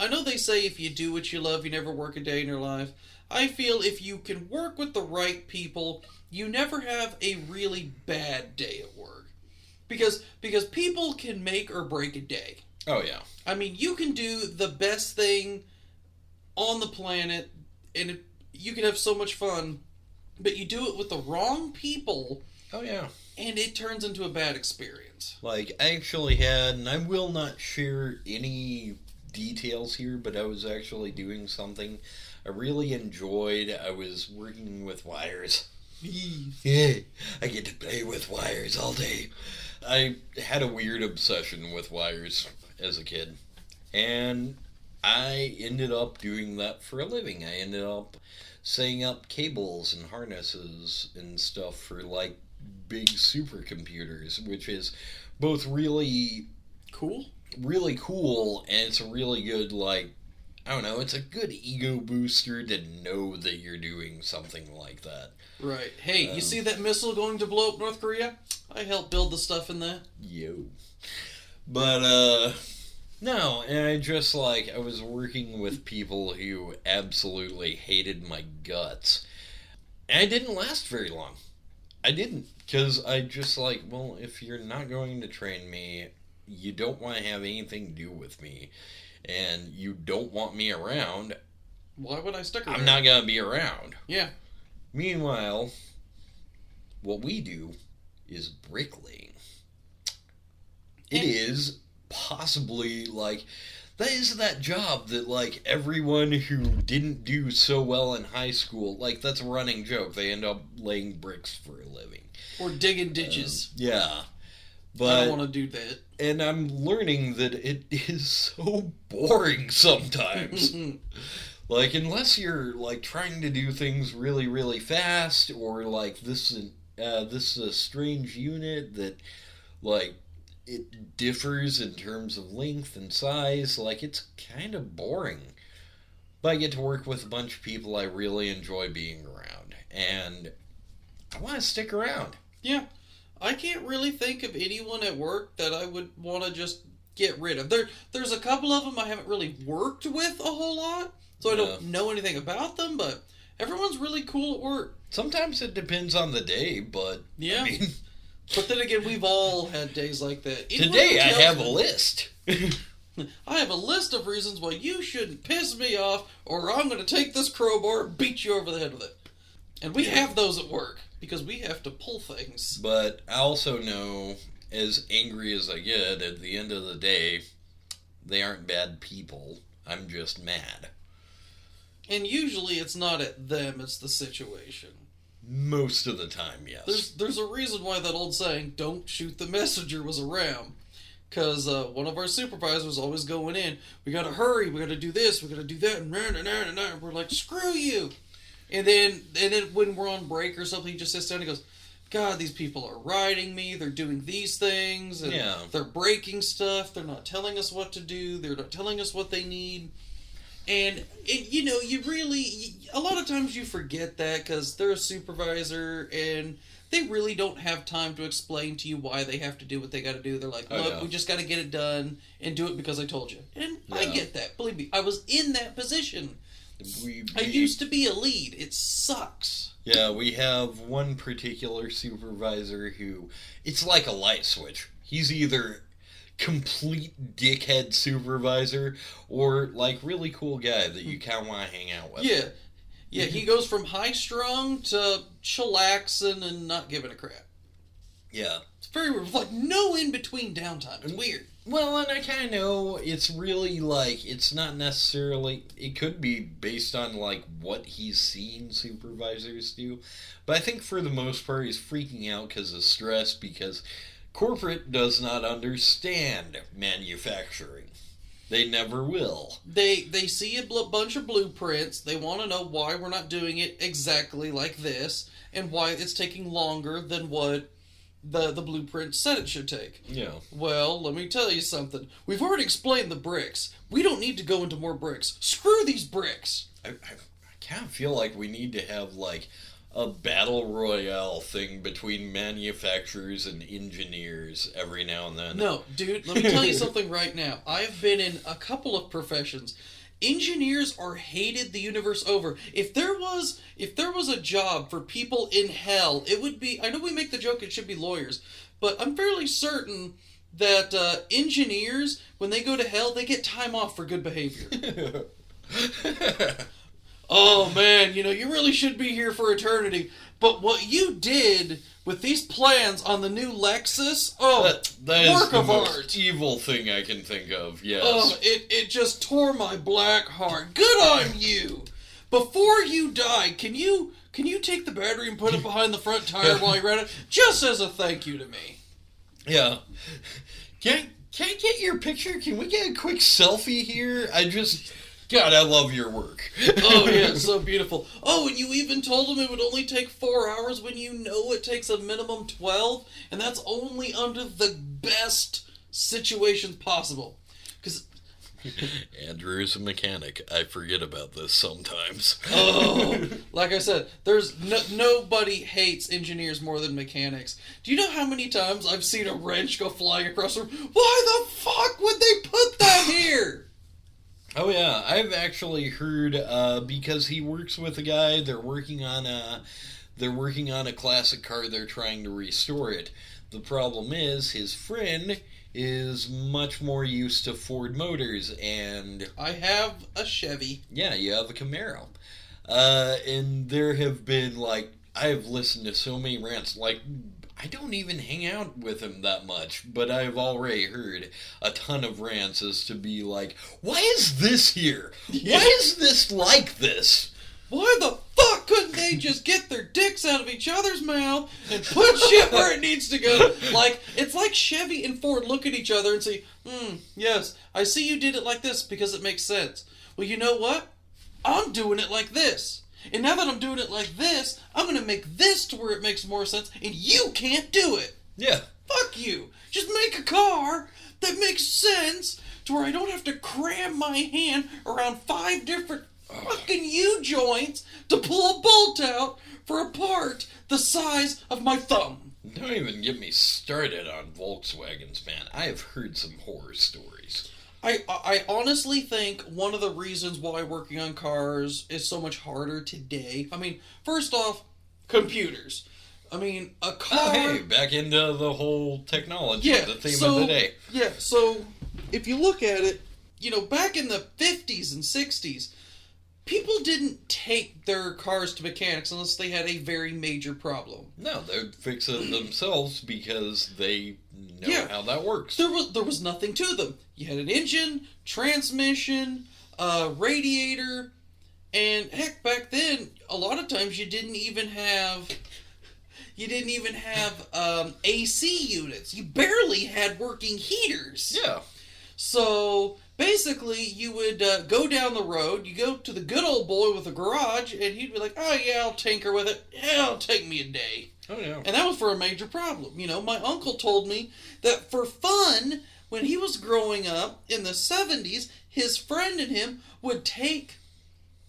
know they say if you do what you love, you never work a day in your life. I feel if you can work with the right people, you never have a really bad day at work. Because people can make or break a day. Oh, yeah. I mean, you can do the best thing on the planet, and you can have so much fun, but you do it with the wrong people. Oh, yeah. And it turns into a bad experience. Like, I actually had, and I will not share any details here, but I was actually doing something I really enjoyed. I was working with wires. Yeah, I get to play with wires all day. I had a weird obsession with wires as a kid, and I ended up doing that for a living. I ended up setting up cables and harnesses and stuff for, like, big supercomputers, which is both really cool, and it's a really good, like, I don't know, it's a good ego booster to know that you're doing something like that. Right. Hey, you see that missile going to blow up North Korea? I helped build the stuff in that. Yo. But, no, and I was working with people who absolutely hated my guts. And I didn't last very long. I didn't, because I just well, if you're not going to train me, you don't want to have anything to do with me, and you don't want me around, why would I stick around? I'm not going to be around. Yeah. Meanwhile, what we do is bricklaying. It is possibly, that is that job that, everyone who didn't do so well in high school, that's a running joke. They end up laying bricks for a living. Or digging ditches. Yeah. But, I don't want to do that. And I'm learning that it is so boring sometimes. Unless you're, trying to do things really, really fast, or, this is a strange unit that, it differs in terms of length and size, it's kind of boring. But I get to work with a bunch of people I really enjoy being around, and I want to stick around. Yeah. I can't really think of anyone at work that I would want to just get rid of. There's a couple of them I haven't really worked with a whole lot, so I don't know anything about them, but everyone's really cool at work. Sometimes it depends on the day, but yeah. I mean, but then again, we've all had days like that. Today I have a list. I have a list of reasons why you shouldn't piss me off, or I'm going to take this crowbar and beat you over the head with it. And we have those at work, because we have to pull things. But I also know, as angry as I get, at the end of the day, they aren't bad people. I'm just mad. And usually it's not at them, it's the situation. Most of the time, yes. There's a reason why that old saying, "Don't shoot the messenger," was around. Because one of our supervisors always going in, "We gotta hurry, we gotta do this, we gotta do that," and we're like, "Screw you!" And then when we're on break or something, he just sits down and goes, "God, these people are riding me, they're doing these things, and they're breaking stuff, they're not telling us what to do, they're not telling us what they need." And, you really, a lot of times you forget that because they're a supervisor and they really don't have time to explain to you why they have to do what they got to do. They're like, "Look, we just got to get it done and do it because I told you." And I get that. Believe me, I was in that position. I used to be a lead. It sucks. Yeah, we have one particular supervisor who, it's like a light switch. He's either complete dickhead supervisor or like really cool guy that you kind of want to hang out with. Yeah, he goes from high strung to chillaxing and not giving a crap. Yeah, it's very weird. Like no in between downtime. It's weird. Well, and I kind of know it's really like it's not necessarily. It could be based on like what he's seen supervisors do, but I think for the most part he's freaking out because of stress because corporate does not understand manufacturing. They never will. They see a bunch of blueprints. They want to know why we're not doing it exactly like this and why it's taking longer than what the blueprint said it should take. Yeah. Well, let me tell you something. We've already explained the bricks. We don't need to go into more bricks. Screw these bricks. I kind of feel like we need to have like a battle royale thing between manufacturers and engineers every now and then. No, dude, let me tell you something right now. I've been in a couple of professions. Engineers are hated the universe over. If there was a job for people in hell, it would be, I know we make the joke it should be lawyers, but I'm fairly certain that engineers, when they go to hell, they get time off for good behavior. Oh man, you really should be here for eternity. But what you did with these plans on the new Lexus, that work is the of most art. Evil thing I can think of. Yes. Oh, it just tore my black heart. Good on you. Before you die, can you take the battery and put it behind the front tire while you're at it, just as a thank you to me? Yeah. Can I get your picture? Can we get a quick selfie here? God, I love your work. Oh, yeah, it's so beautiful. Oh, and you even told him it would only take 4 hours when you know it takes a minimum 12, and that's only under the best situations possible. Because Andrew is a mechanic. I forget about this sometimes. Oh, like I said, there's nobody hates engineers more than mechanics. Do you know how many times I've seen a wrench go flying across the room? Why the fuck would they put that here? Oh yeah, I've actually heard because he works with a guy. They're working on a classic car. They're trying to restore it. The problem is his friend is much more used to Ford Motors, and I have a Chevy. Yeah, you have a Camaro, and there have been I've listened to so many rants. I don't even hang out with him that much, but I've already heard a ton of rants as to be like, why is this here? Yeah. Why is this like this? Why the fuck couldn't they just get their dicks out of each other's mouth and put shit where it needs to go? It's like Chevy and Ford look at each other and say, yes, I see you did it like this because it makes sense. Well, you know what? I'm doing it like this. And now that I'm doing it like this, I'm going to make this to where it makes more sense, and you can't do it. Yeah. Fuck you. Just make a car that makes sense to where I don't have to cram my hand around 5 different fucking U-joints to pull a bolt out for a part the size of my thumb. Don't even get me started on Volkswagens, man. I have heard some horror stories. I honestly think one of the reasons why working on cars is so much harder today, I mean, first off, computers. I mean, a car... Oh, hey, back into the whole technology, the theme of the day. Yeah, so if you look at it, back in the 50s and 60s, people didn't take their cars to mechanics unless they had a very major problem. No, they'd fix it themselves because they know how that works. There was nothing to them. You had an engine, transmission, radiator, and heck, back then, a lot of times you didn't even have AC units. You barely had working heaters. Yeah. So basically, you would go down the road. You go to the good old boy with a garage, and he'd be like, "Oh yeah, I'll tinker with it. Yeah, it'll take me a day." Oh yeah. And that was for a major problem. My uncle told me that for fun, when he was growing up in the 70s, his friend and him would take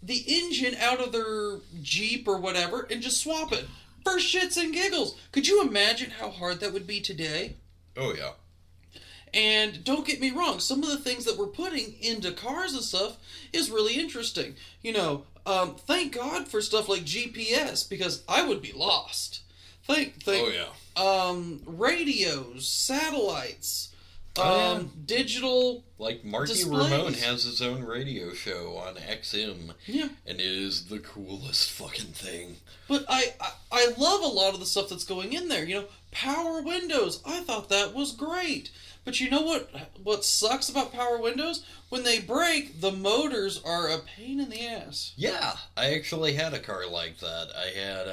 the engine out of their Jeep or whatever and just swap it for shits and giggles. Could you imagine how hard that would be today? Oh yeah. And don't get me wrong, some of the things that we're putting into cars and stuff is really interesting. Thank God for stuff like GPS, because I would be lost. Radios, satellites, digital. Like Marky displays. Ramone has his own radio show on XM. Yeah. And it is the coolest fucking thing. But I love a lot of the stuff that's going in there. Power windows. I thought that was great. But you know what sucks about power windows? When they break, the motors are a pain in the ass. Yeah, I actually had a car like that. I had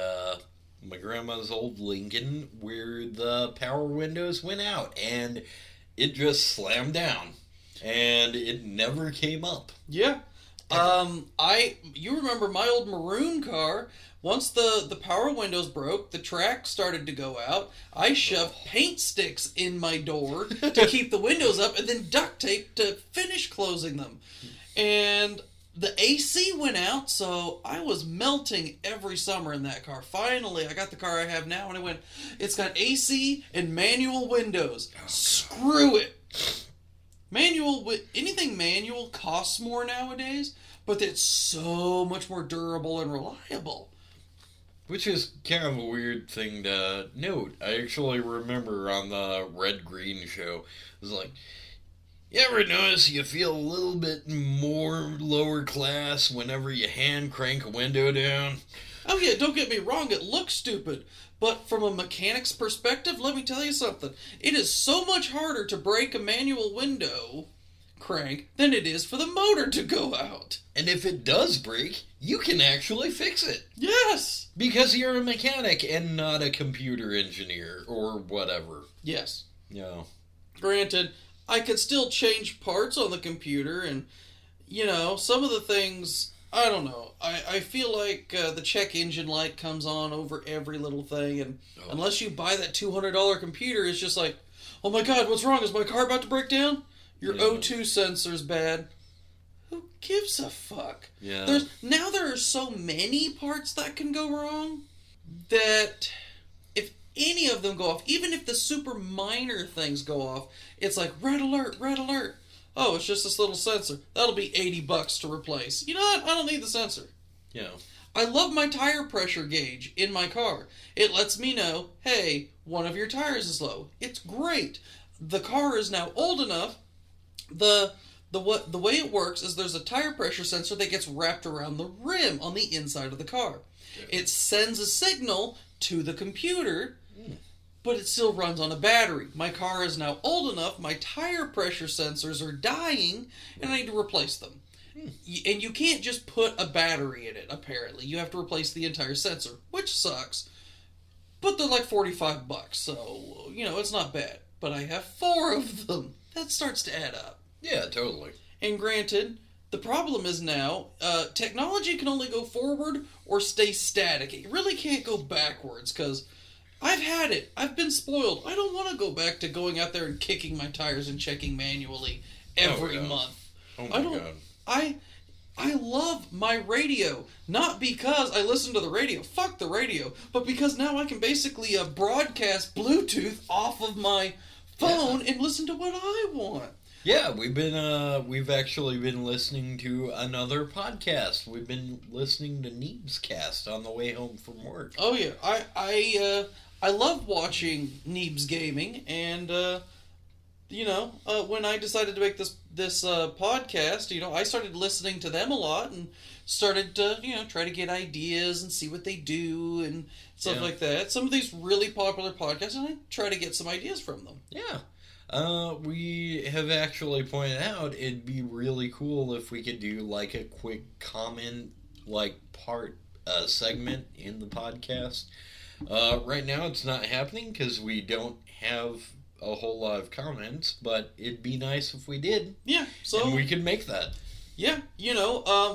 my grandma's old Lincoln where the power windows went out and it just slammed down and it never came up. Yeah. You remember my old maroon car? Once the power windows broke, the track started to go out. I shoved paint sticks in my door to keep the windows up and then duct tape to finish closing them. And the AC went out, so I was melting every summer in that car. Finally, I got the car I have now, and it's got AC and manual windows. Oh, screw it. Anything manual costs more nowadays, but it's so much more durable and reliable. Which is kind of a weird thing to note. I actually remember on the Red Green show, it was like, you ever notice you feel a little bit more lower class whenever you hand crank a window down? Oh yeah, don't get me wrong, it looks stupid. But from a mechanic's perspective, let me tell you something. It is so much harder to break a manual window crank than it is for the motor to go out. And if it does break, you can actually fix it. Yes! Because you're a mechanic and not a computer engineer or whatever. Yes. Yeah. Granted, I could still change parts on the computer and, some of the things, I don't know. I feel like the check engine light comes on over every little thing, and unless you buy that $200 computer, it's just like, oh my God, what's wrong? Is my car about to break down? Your O2 sensor's bad. Who gives a fuck? Yeah. There are so many parts that can go wrong that if any of them go off, even if the super minor things go off, it's like, red alert, red alert. Oh, it's just this little sensor. That'll be $80 to replace. You know what? I don't need the sensor. Yeah. I love my tire pressure gauge in my car. It lets me know, hey, one of your tires is low. It's great. The car is now old enough. The way it works is there's a tire pressure sensor that gets wrapped around the rim on the inside of the car. Yeah. It sends a signal to the computer, but it still runs on a battery. My car is now old enough, my tire pressure sensors are dying, and I need to replace them. And you can't just put a battery in it, apparently. You have to replace the entire sensor, which sucks. But they're like $45, so, it's not bad. But I have 4 of them. That starts to add up. Yeah, totally. And granted, the problem is now, technology can only go forward or stay static. It really can't go backwards, because I've had it. I've been spoiled. I don't want to go back to going out there and kicking my tires and checking manually every month. Oh my God. I love my radio. Not because I listen to the radio. Fuck the radio. But because now I can basically broadcast Bluetooth off of my phone and listen to what I want. Yeah, we've actually been listening to another podcast. We've been listening to Neeb's Cast on the way home from work. Oh yeah, I love watching Neebs Gaming, and when I decided to make this podcast, I started listening to them a lot and started to try to get ideas and see what they do and stuff like that. Some of these really popular podcasts, and I try to get some ideas from them. Yeah. We have actually pointed out it'd be really cool if we could do like a quick comment, like part segment in the podcast. Right now it's not happening because we don't have a whole lot of comments, but it'd be nice if we did. Yeah, so and we could make that. Yeah,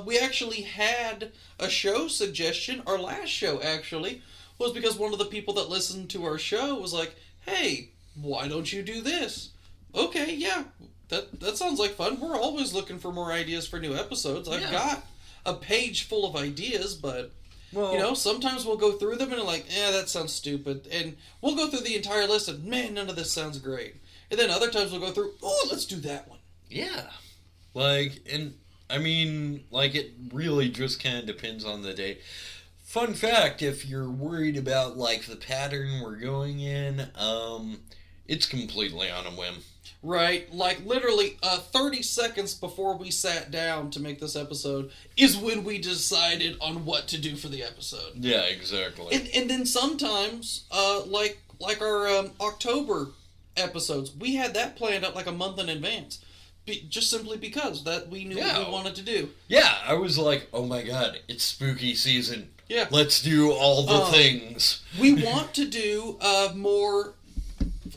we actually had a show suggestion. Our last show actually was because one of the people that listened to our show was like, "Hey, why don't you do this?" Okay, yeah, that sounds like fun. We're always looking for more ideas for new episodes. I've got a page full of ideas, but sometimes we'll go through them and like, that sounds stupid, and we'll go through the entire list and man, none of this sounds great. And then other times we'll go through, let's do that one. Yeah, it really just kind of depends on the day. Fun fact, if you're worried about like the pattern we're going in, it's completely on a whim. Right, like literally 30 seconds before we sat down to make this episode is when we decided on what to do for the episode. Yeah, exactly. And then sometimes, like our October episodes, we had that planned out like a month in advance. Just simply because that we knew what we wanted to do. Yeah, I was like, oh my god, it's spooky season. Yeah. Let's do all the things. We want to do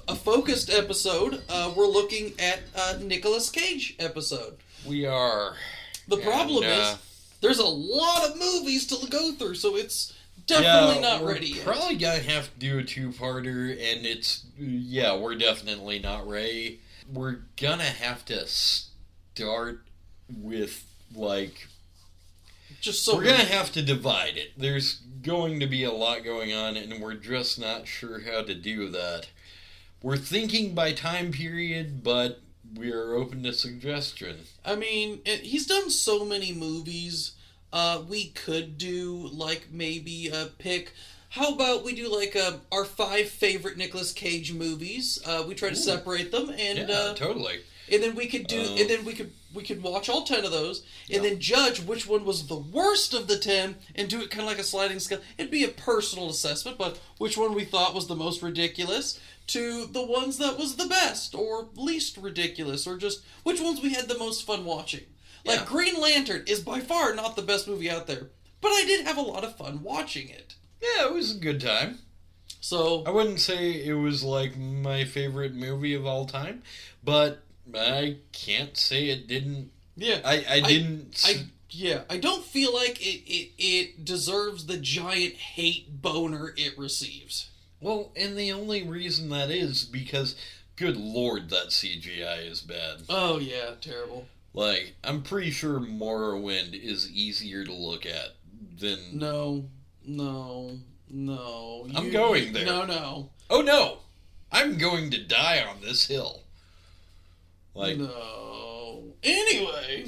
a focused episode. We're looking at a Nicolas Cage episode. We are. The problem is, there's a lot of movies to go through, so it's definitely not ready yet. We're probably gonna have to do a two-parter, and we're definitely not ready. We're gonna have to start with, like... we're gonna have to divide it. There's going to be a lot going on, and we're just not sure how to do that. We're thinking by time period, but we are open to suggestion. I mean, he's done so many movies. We could do, like, maybe pick... How about we do, like, our 5 favorite Nicolas Cage movies? We try to separate them, and... totally. And then we could do... and then we could watch all 10 of those, and then judge which one was the worst of the 10, and do it kind of like a sliding scale. It'd be a personal assessment, but which one we thought was the most ridiculous, to the ones that was the best, or least ridiculous, or just which ones we had the most fun watching. Like, Green Lantern is by far not the best movie out there, but I did have a lot of fun watching it. Yeah, it was a good time. So... I wouldn't say it was, like, my favorite movie of all time, but I can't say it didn't... Yeah. I didn't... I don't feel like it deserves the giant hate boner it receives. Well, and the only reason that is because, good lord, that CGI is bad. Oh, yeah, terrible. Like, I'm pretty sure Morrowind is easier to look at than... No. I'm going there. No. Oh, no! I'm going to die on this hill. Like... No. Anyway.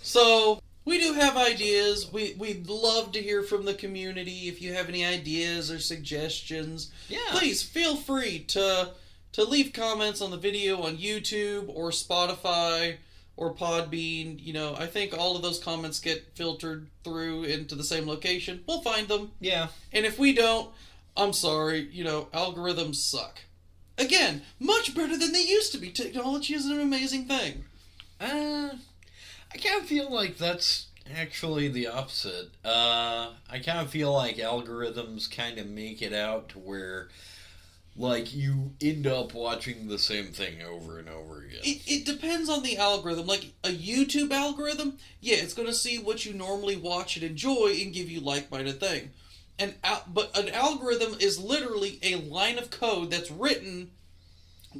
So... We do have ideas. We'd love to hear from the community. If you have any ideas or suggestions, please feel free to leave comments on the video on YouTube or Spotify or Podbean. I think all of those comments get filtered through into the same location. We'll find them. Yeah. And if we don't, I'm sorry. Algorithms suck. Again, much better than they used to be. Technology is an amazing thing. I kind of feel like that's actually the opposite. I kind of feel like algorithms kind of make it out to where, like, you end up watching the same thing over and over again. It depends on the algorithm. Like, a YouTube algorithm, it's going to see what you normally watch and enjoy and give you like-minded thing. But an algorithm is literally a line of code that's written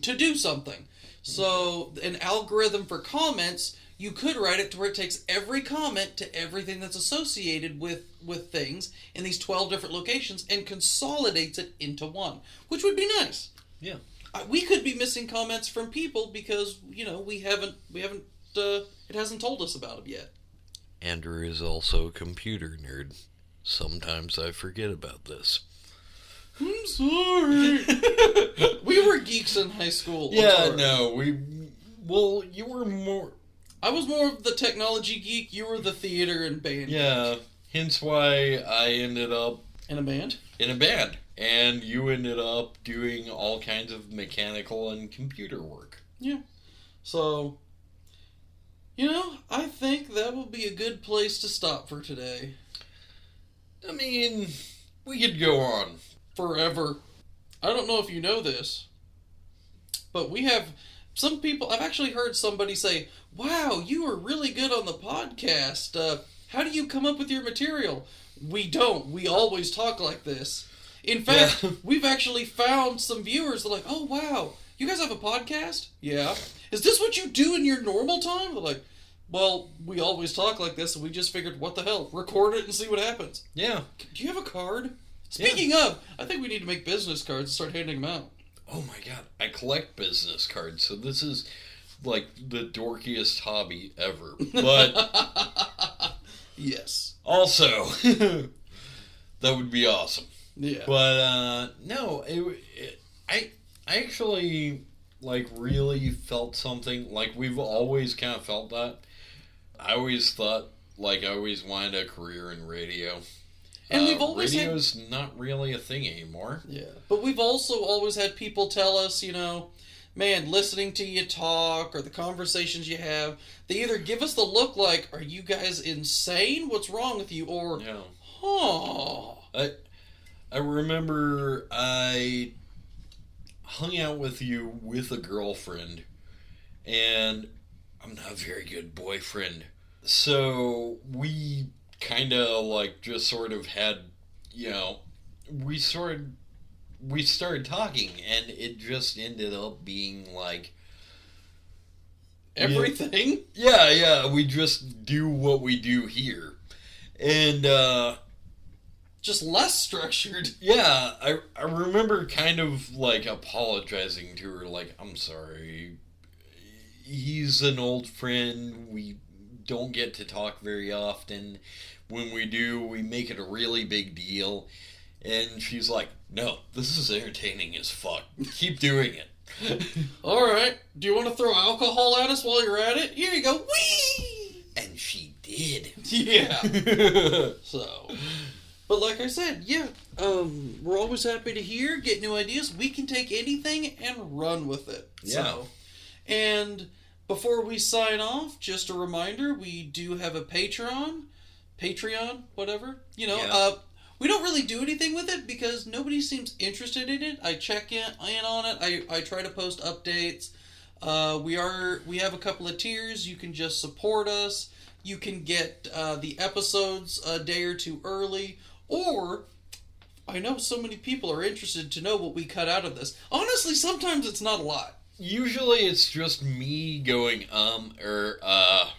to do something. So, an algorithm for comments... You could write it to where it takes every comment to everything that's associated with things in these 12 different locations and consolidates it into one, which would be nice. Yeah. we could be missing comments from people because, we haven't, it hasn't told us about them yet. Andrew is also a computer nerd. Sometimes I forget about this. I'm sorry. We were geeks in high school. Yeah, no, you were more... I was more of the technology geek. You were the theater and band geek. Hence why I ended up... In a band? In a band. And you ended up doing all kinds of mechanical and computer work. Yeah. So, I think that will be a good place to stop for today. I mean, we could go on. Forever. I don't know if you know this, but we have some people... I've actually heard somebody say, wow, you are really good on the podcast. How do you come up with your material? We don't. We always talk like this. In fact, We've actually found some viewers that are like, oh, wow, you guys have a podcast? Yeah. Is this what you do in your normal time? They're like, well, we always talk like this, and we just figured, what the hell? Record it and see what happens. Yeah. Do you have a card? Speaking of, I think we need to make business cards and start handing them out. Oh my god, I collect business cards, so this is like the dorkiest hobby ever. But yes. Also, that would be awesome. Yeah. But no, I actually really felt something like we've always kind of felt that. I always thought I always wanted a career in radio. And we've always radio's not really a thing anymore. Yeah. But we've also always had people tell us, man, listening to you talk or the conversations you have, they either give us the look like, are you guys insane? What's wrong with you? Or, I remember I hung out with you with a girlfriend, and I'm not a very good boyfriend. So we kind of just sort of had, we started talking, and it just ended up being everything. Yeah, we just do what we do here, and just less structured. Yeah, I remember kind of apologizing to her, I'm sorry, he's an old friend, we don't get to talk very often. When we do, we make it a really big deal. And she's like, no, this is entertaining as fuck. Keep doing it. Alright, do you want to throw alcohol at us while you're at it? Here you go. Whee! And she did. Yeah. So, but like I said, we're always happy to hear, get new ideas. We can take anything and run with it. Yeah. So, and before we sign off, just a reminder, we do have a Patreon, whatever. We don't really do anything with it because nobody seems interested in it. I check in on it. I try to post updates. We have a couple of tiers. You can just support us. You can get the episodes a day or two early. Or, I know so many people are interested to know what we cut out of this. Honestly, sometimes it's not a lot. Usually it's just me going,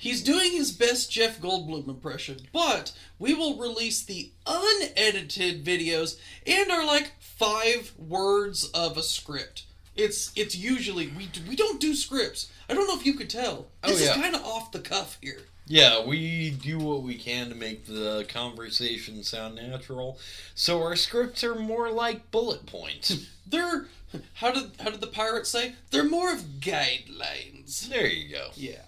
He's doing his best Jeff Goldblum impression, but we will release the unedited videos and are 5 words of a script. It's usually, we don't do scripts. I don't know if you could tell. This is kind of off the cuff here. Yeah, we do what we can to make the conversation sound natural. So our scripts are more like bullet points. They're... How did the pirates say? They're more of guidelines. There you go. Yeah.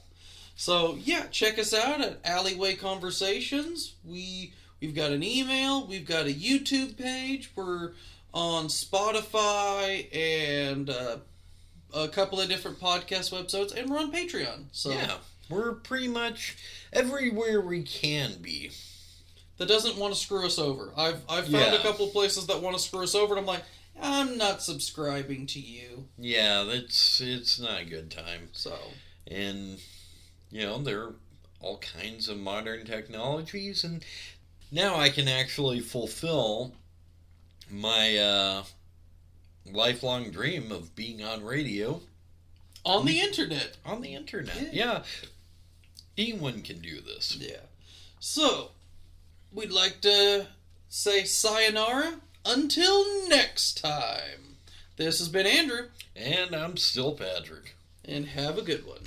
So, check us out at Alleyway Conversations. We've got an email. We've got a YouTube page. We're on Spotify and a couple of different podcast websites. And we're on Patreon. So yeah, we're pretty much everywhere we can be. That doesn't want to screw us over. I've found a couple of places that want to screw us over, and I'm like, I'm not subscribing to you. Yeah, it's not a good time. So, and there are all kinds of modern technologies, and now I can actually fulfill my lifelong dream of being on radio. On the internet. On the internet, yeah. Anyone can do this. Yeah. So, we'd like to say sayonara. Until next time, This has been Andrew. And I'm still Patrick. And have a good one.